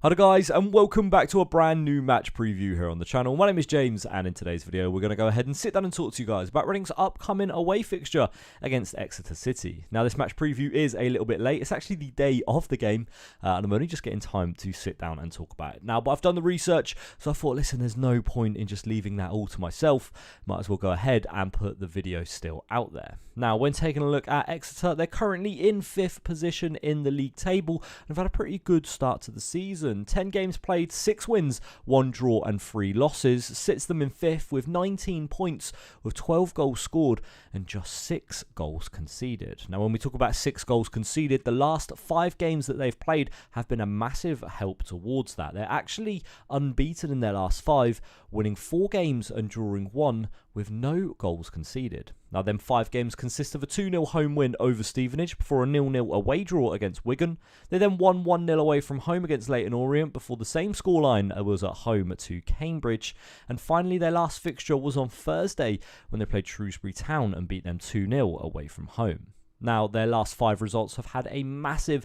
Hi guys, and welcome back to a brand new match preview here on the channel. My name is James, and in today's video we're going to go ahead and sit down and talk to you guys about Reading's upcoming away fixture against Exeter City. Now this match preview is a little bit late. It's actually the day of the game, and I'm only just getting time to sit down and talk about it now. But I've done the research, so I thought, listen, there's no point in just leaving that all to myself. Might as well go ahead and put the video still out there. Now, when taking a look at Exeter, they're currently in 5th position in the league table and have had a pretty good start to the season. 10 games played, 6 wins, 1 draw and 3 losses. Sits them in 5th with 19 points, with 12 goals scored and just 6 goals conceded. Now, when we talk about 6 goals conceded, the last 5 games that they've played have been a massive help towards that. They're actually unbeaten in their last 5, winning 4 games and drawing 1 with no goals conceded. Now, them 5 games consist of a 2-0 home win over Stevenage before a 0-0 away draw against Wigan. They then won 1-0 away from home against Leyton Orient before the same scoreline was at home to Cambridge. And finally, their last fixture was on Thursday when they played Shrewsbury Town and beat them 2-0 away from home. Now, their last 5 results have had a massive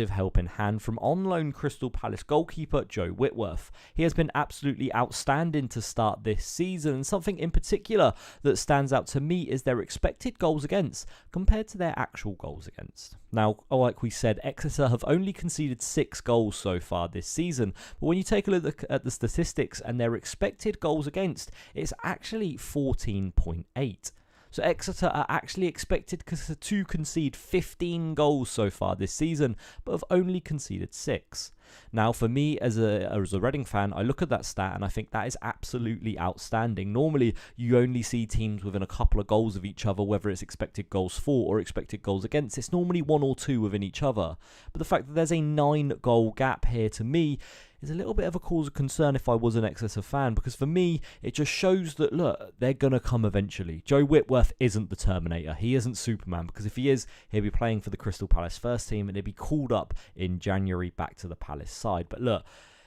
help in hand from on-loan Crystal Palace goalkeeper Joe Whitworth. He has been absolutely outstanding to start this season, and something in particular that stands out to me is their expected goals against compared to their actual goals against. Now, like we said, Exeter have only conceded 6 goals so far this season, but when you take a look at the statistics and their expected goals against, it's actually 14.8. So Exeter are actually expected to concede 15 goals so far this season, but have only conceded 6. Now, for me, as a Reading fan, I look at that stat and I think that is absolutely outstanding. Normally, you only see teams within a couple of goals of each other, whether it's expected goals for or expected goals against. It's normally 1 or 2 within each other. But the fact that there's a 9-goal gap here, to me, is a little bit of a cause of concern if I was an Exeter fan, because for me, it just shows that, look, they're going to come eventually. Joe Whitworth isn't the Terminator. He isn't Superman, because if he is, he'll be playing for the Crystal Palace first team and he'll be called up in January back to the Palace side. But look,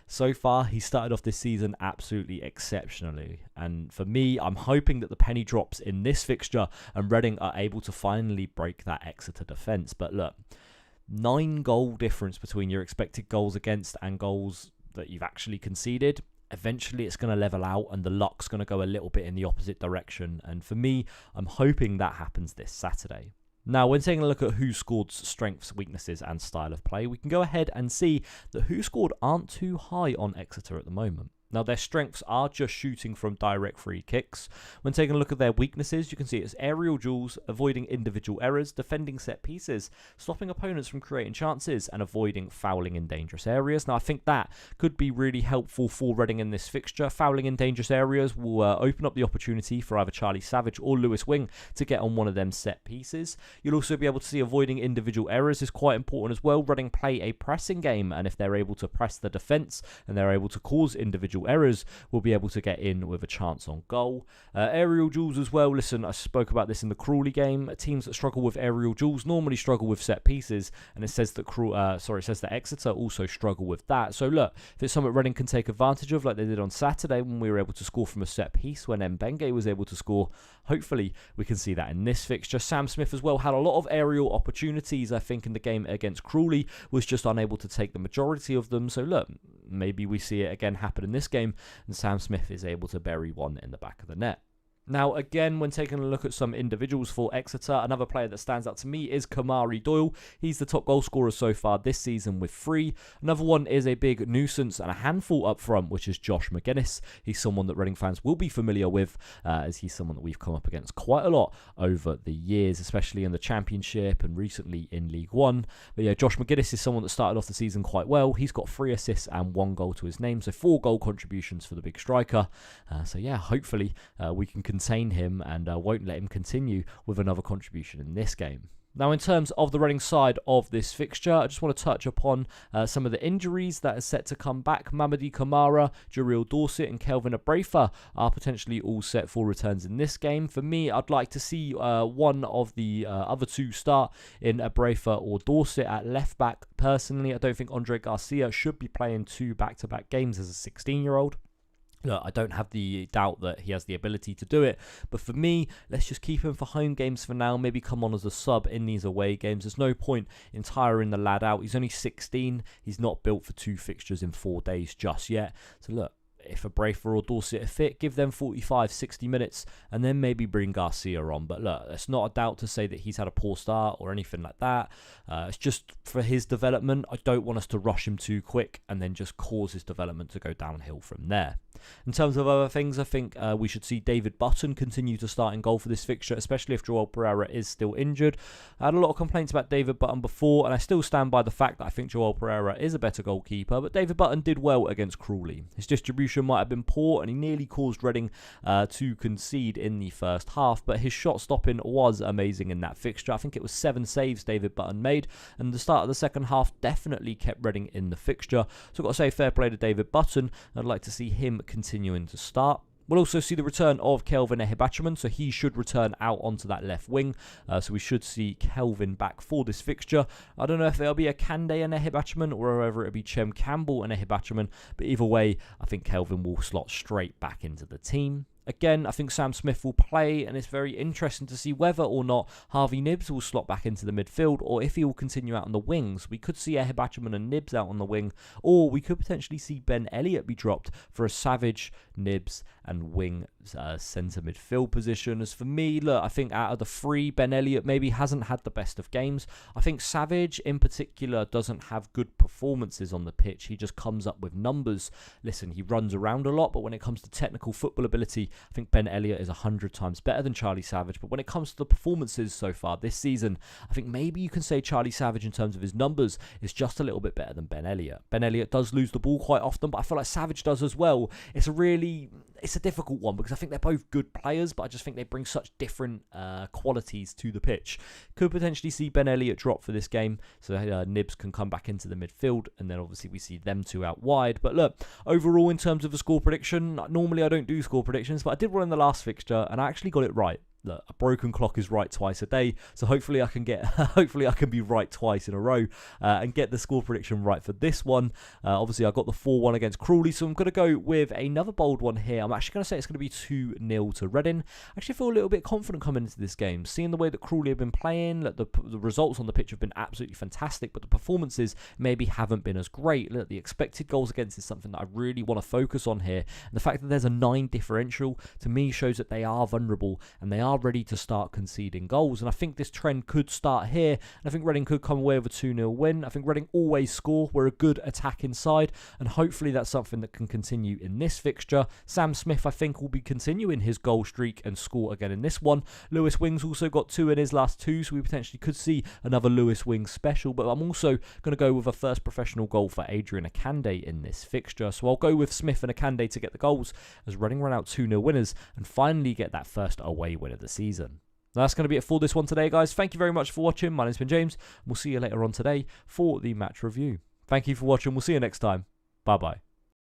so far, he started off this season absolutely exceptionally. And for me, I'm hoping that the penny drops in this fixture and Reading are able to finally break that Exeter defence. But look, 9-goal difference between your expected goals against and goals that you've actually conceded. Eventually it's going to level out and the luck's going to go a little bit in the opposite direction. And for me, I'm hoping that happens this Saturday. Now, when taking a look at who scored's strengths, weaknesses and style of play, we can go ahead and see that who scored aren't too high on Exeter at the moment. Now, their strengths are just shooting from direct free kicks. When taking a look at their weaknesses, you can see it's aerial duels, avoiding individual errors, defending set pieces, stopping opponents from creating chances, and avoiding fouling in dangerous areas. Now, I think that could be really helpful for Reading in this fixture. Fouling in dangerous areas will open up the opportunity for either Charlie Savage or Lewis Wing to get on one of them set pieces. You'll also be able to see avoiding individual errors is quite important as well. Reading play a pressing game, and if they're able to press the defence and they're able to cause individual errors, will be able to get in with a chance on goal. Aerial duels as well. Listen, I spoke about this in the Crawley game. Teams that struggle with aerial duels normally struggle with set pieces, and it says that Exeter also struggle with that. So look, if it's something Reading can take advantage of, like they did on Saturday when we were able to score from a set piece, when Mbenge was able to score, hopefully we can see that in this fixture. Sam Smith as well had a lot of aerial opportunities, I think, in the game against Crawley, was just unable to take the majority of them. So look, maybe we see it again happen in this game and Sam Smith is able to bury one in the back of the net. Now, again, when taking a look at some individuals for Exeter, another player that stands out to me is Kamari Doyle. He's the top goal scorer so far this season with 3. Another one is a big nuisance and a handful up front, which is Josh McGuinness. He's someone that Reading fans will be familiar with, as he's someone that we've come up against quite a lot over the years, especially in the Championship and recently in League One. But yeah, Josh McGuinness is someone that started off the season quite well. He's got 3 assists and 1 goal to his name, so 4 goal contributions for the big striker. So yeah, hopefully we can contain him and won't let him continue with another contribution in this game. Now, in terms of the Reading side of this fixture, I just want to touch upon some of the injuries that are set to come back. Mamadi Kamara, Jareel Dorset and Kelvin Abrafa are potentially all set for returns in this game. For me, I'd like to see one of the other 2 start in Abrafa or Dorset at left back. Personally, I don't think Andre Garcia should be playing 2 back-to-back games as a 16-year-old. Look, I don't have the doubt that he has the ability to do it, but for me, let's just keep him for home games for now. Maybe come on as a sub in these away games. There's no point in tiring the lad out. He's only 16. He's not built for 2 fixtures in 4 days just yet. So look, if a Brafer or Dorset are fit, give them 45, 60 minutes and then maybe bring Garcia on. But look, it's not a doubt to say that he's had a poor start or anything like that. It's just for his development. I don't want us to rush him too quick and then just cause his development to go downhill from there. In terms of other things, I think we should see David Button continue to start in goal for this fixture, especially if Joel Pereira is still injured. I had a lot of complaints about David Button before, and I still stand by the fact that I think Joel Pereira is a better goalkeeper, but David Button did well against Crawley. His distribution might have been poor, and he nearly caused Reading to concede in the first half, but his shot stopping was amazing in that fixture. I think it was 7 saves David Button made, and the start of the second half definitely kept Reading in the fixture. So I've got to say fair play to David Button. I'd like to see him continuing to start. We'll also see the return of Kelvin Ehibachiman, so he should return out onto that left wing. So we should see Kelvin back for this fixture. I don't know if it'll be a Kande and Ehibachiman or whether it'll be Chem Campbell and Ehibachiman, but either way, I think Kelvin will slot straight back into the team. Again, I think Sam Smith will play, and it's very interesting to see whether or not Harvey Nibbs will slot back into the midfield, or if he will continue out on the wings. We could see Ehibachiman and Nibbs out on the wing, or we could potentially see Ben Elliott be dropped for a Savage, Nibbs, and wing centre midfield position. As for me, look, I think out of the 3, Ben Elliott maybe hasn't had the best of games. I think Savage, in particular, doesn't have good performances on the pitch. He just comes up with numbers. Listen, he runs around a lot, but when it comes to technical football ability, I think Ben Elliott is 100 times better than Charlie Savage. But when it comes to the performances so far this season, I think maybe you can say Charlie Savage, in terms of his numbers, is just a little bit better than Ben Elliott. Ben Elliott does lose the ball quite often, but I feel like Savage does as well. It's a difficult one because I think they're both good players, but I just think they bring such different qualities to the pitch. Could potentially see Ben Elliott drop for this game, so Nibbs can come back into the midfield, and then obviously we see them 2 out wide. But look, overall, in terms of a score prediction, normally I don't do score predictions, but I did one in the last fixture, and I actually got it right. Look, a broken clock is right twice a day, so hopefully I can be right twice in a row and get the score prediction right for this one. Obviously, I got the 4-1 against Crawley, so I'm going to go with another bold one here. I'm actually going to say it's going to be 2-0 to Reading. I actually feel a little bit confident coming into this game, seeing the way that Crawley have been playing. Look, the results on the pitch have been absolutely fantastic, but the performances maybe haven't been as great. Look, the expected goals against is something that I really want to focus on here, and the fact that there's a 9 differential to me shows that they are vulnerable and they are ready to start conceding goals. And I think this trend could start here, and I think Reading could come away with a 2-0 win. I think Reading always score. We're a good attacking side, and hopefully that's something that can continue in this fixture. Sam Smith, I think, will be continuing his goal streak and score again in this one. Lewis Wings also got 2 in his last 2, so we potentially could see another Lewis Wings special, but I'm also going to go with a first professional goal for Adrian Akande in this fixture. So I'll go with Smith and Akande to get the goals as Reading run out 2-0 winners and finally get that first away win of the season. That's going to be it for this one today, guys. Thank you very much for watching. My name's been James, and we'll see you later on today for the match review. Thank you for watching. We'll see you next time. Bye-bye.